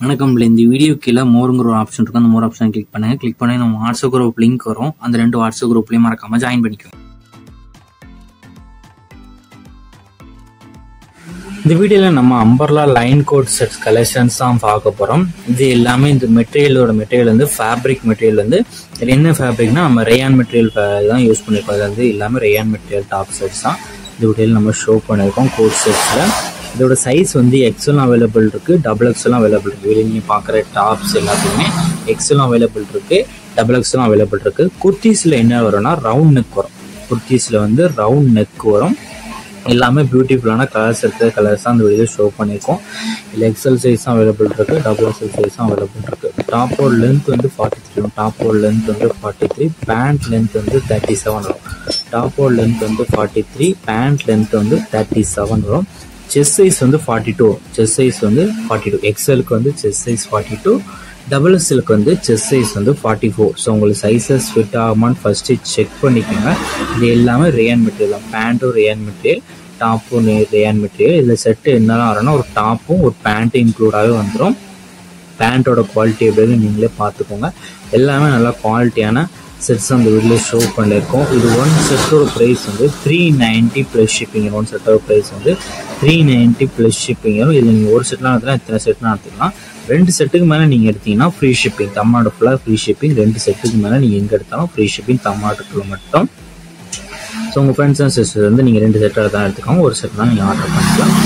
வணக்கம். இந்த வீடியோ கீழே மோருங்கிற ஒரு ஆப்ஷன் இருக்கும். அந்த மோர் ஆப்ஷன் கிளிக் பண்ணுங்க. கிளிக் பண்ணி நம்ம வாட்ஸ்அப் குரூப் லிங்க் வரும். அந்த 2 வாட்ஸ்அப் குரூப்லையும் மறக்காம ஜாயின் பண்ணிக்கோங்க. இந்த வீடியோவில் நம்ம umbrella line code sets collections தான் பார்க்க போகிறோம். இது எல்லாமே இந்த மெட்டீரியல் வந்து ஃபேப்ரிக் மெட்டீரியல் வந்து இது என்ன ஃபேப்ரிக்னா நம்ம ரேயான் மெட்டீரியல் தான் யூஸ் பண்ணியிருக்கோம். அது வந்து எல்லாமே ரேயான் மெட்டீரியல் டாப் செட்ஸ் தான் இந்த வீடியோவில் நம்ம ஷோ பண்ணியிருக்கோம். கோட் செட்ஸில் இதோட சைஸ் வந்து எக்ஸலும் அவைலபிள் இருக்குது, டபுள் எக்ஸலும் அவைலபிள் இருக்குது. வெளியே நீங்கள் பார்க்குற டாப்ஸ் எல்லாத்துக்குமே எக்ஸலும் அவைலபிள் இருக்குது, டபுள் எக்ஸலும் அவைலபிள் இருக்குது. குர்த்திஸில் என்ன வரும்னா ரவுண்ட் நெக் வரும். குர்த்திஸில் வந்து ரவுண்ட் நெக் வரும். எல்லாமே பியூட்டிஃபுல்லான கலர்ஸ் இருக்குது. கலர்ஸ் தான் அந்த வீடியோ ஷோ பண்ணியிருக்கோம். இல்லை எக்ஸல் சைஸும் அவைலபிள் இருக்குது, டபுள் எக்ஸல் சைஸும் அவைலபிள் இருக்குது. டாப்போட லென்த் வந்து 43 வரும். டாப்போட லென்த் வந்து 43, பேண்ட் லென்த் வந்து 37 வரும். டாப்போட லென்த் வந்து 43, பேண்ட் லென்த் வந்து 37 வரும். செஸ்ட் சைஸ் வந்து 42, செஸ்ட் சைஸ் வந்து 42. எக்ஸலுக்கு வந்து செஸ்ட் சைஸ் 42, டபுள் எக்ஸலுக்கு வந்து செஸ்ட் சைஸ் வந்து 44. ஸோ உங்களுக்கு சைஸஸ் ஃபிட் ஆகுமான்னு ஃபர்ஸ்ட்டு செக் பண்ணிக்கோங்க. இது எல்லாமே ரேயான் மெட்டீரியல் தான். பேண்ட்டும் ரேயான் மெட்டீரியல், டாப்பும் ரேயான் மெட்டீரியல். இதில் செட்டு என்னெல்லாம் வரும்னா ஒரு டாப்பும் ஒரு பேண்ட்டும் இன்க்ளூடாகவே வந்துடும். பேண்ட்டோட குவாலிட்டி எப்படின்னு நீங்களே பார்த்துக்கோங்க. எல்லாமே நல்லா குவாலிட்டியான செட்ஸ் அந்த வீடியோவில் ஷோ பண்ணியிருக்கோம். இது ஒன் செட்டோட ப்ரைஸ் வந்து 390 ப்ளஸ் ஷிப்பிங். ஒன் செட்டோட ப்ரைஸ் வந்து 390 ப்ளஸ் ஷிப்பிங் வரும். இதில் நீங்கள் ஒரு செட்லாம் எடுத்துக்கலாம், இத்தனை செட்லாம் எடுத்துக்கலாம். 2 செட்டுக்கு மேலே நீங்கள் எடுத்தீங்கன்னா ஃப்ரீ ஷிப்பிங். தமிழ்நாடு ஃபுல்லாக ஃப்ரீ ஷிப்பிங். 2 செட்டுக்கு மேலே நீங்கள் எங்கே எடுத்தாலும் ஃப்ரீ ஷிப்பிங் தமிழ்நாட்டுக்குள்ள மட்டும். ஸோ உங்கள் ஃப்ரெண்ட்ஸ் அண்ட் சிஸ்டர் வந்து நீங்கள் 2 செட்டாக தான் எடுத்துக்கோங்க, ஒரு செட் தான் நீங்கள் ஆர்டர் பண்ணிக்கலாம்.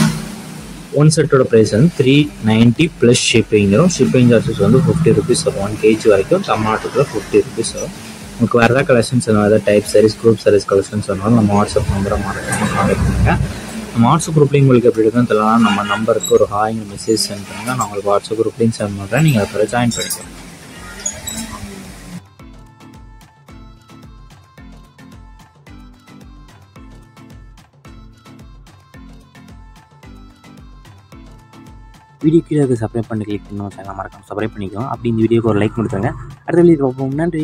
ஒன் செட்டோட ப்ரைஸ் வந்து 390 ப்ளஸ் ஷிப்பிங் வரும். ஷிப்பிங் சார்ஜஸ் வந்து 50 ருபீஸ் வரும். 1 kg வரைக்கும் தமிழ்நாட்டுக்குள்ள 50 ருபீஸ் வரும். உங்களுக்கு வேறு ஏதாவது கலெக்ஷன்ஸ் வேணும், ஏதாவது type saris, group saris collections வேணாலும் நம்ம வாட்ஸ்அப் நம்பரை மறக்காம கான்டாக்ட் பண்ணுங்கள். நம்ம வாட்ஸ்அப் குரூப்லேயும் உங்களுக்கு எப்படி இருக்குன்னு தெரியலனா நம்ம நம்பருக்கு ஒரு ஹாய்ங்க மெசேஜ் சென்ட் பண்ணுங்கள். நான் உங்களுக்கு வாட்ஸ்அப் குரூப்லேயும் சென்ட் பண்ணுறேன். நீங்கள் அதை ஜாயின் பண்ணிக்கலாம். வீடியோ கீழே சப்ஸ்கிரைப் பண்ணி கிளிக் பண்ணி சேனல் மறக்காம சப்ஸ்கிரைப் பண்ணிக்கோங்க. அப்படி இந்த வீடியோக்கு ஒரு லைக் கொடுத்துருங்க. அடுத்த வீடியோ பார்ப்போம். நன்றி.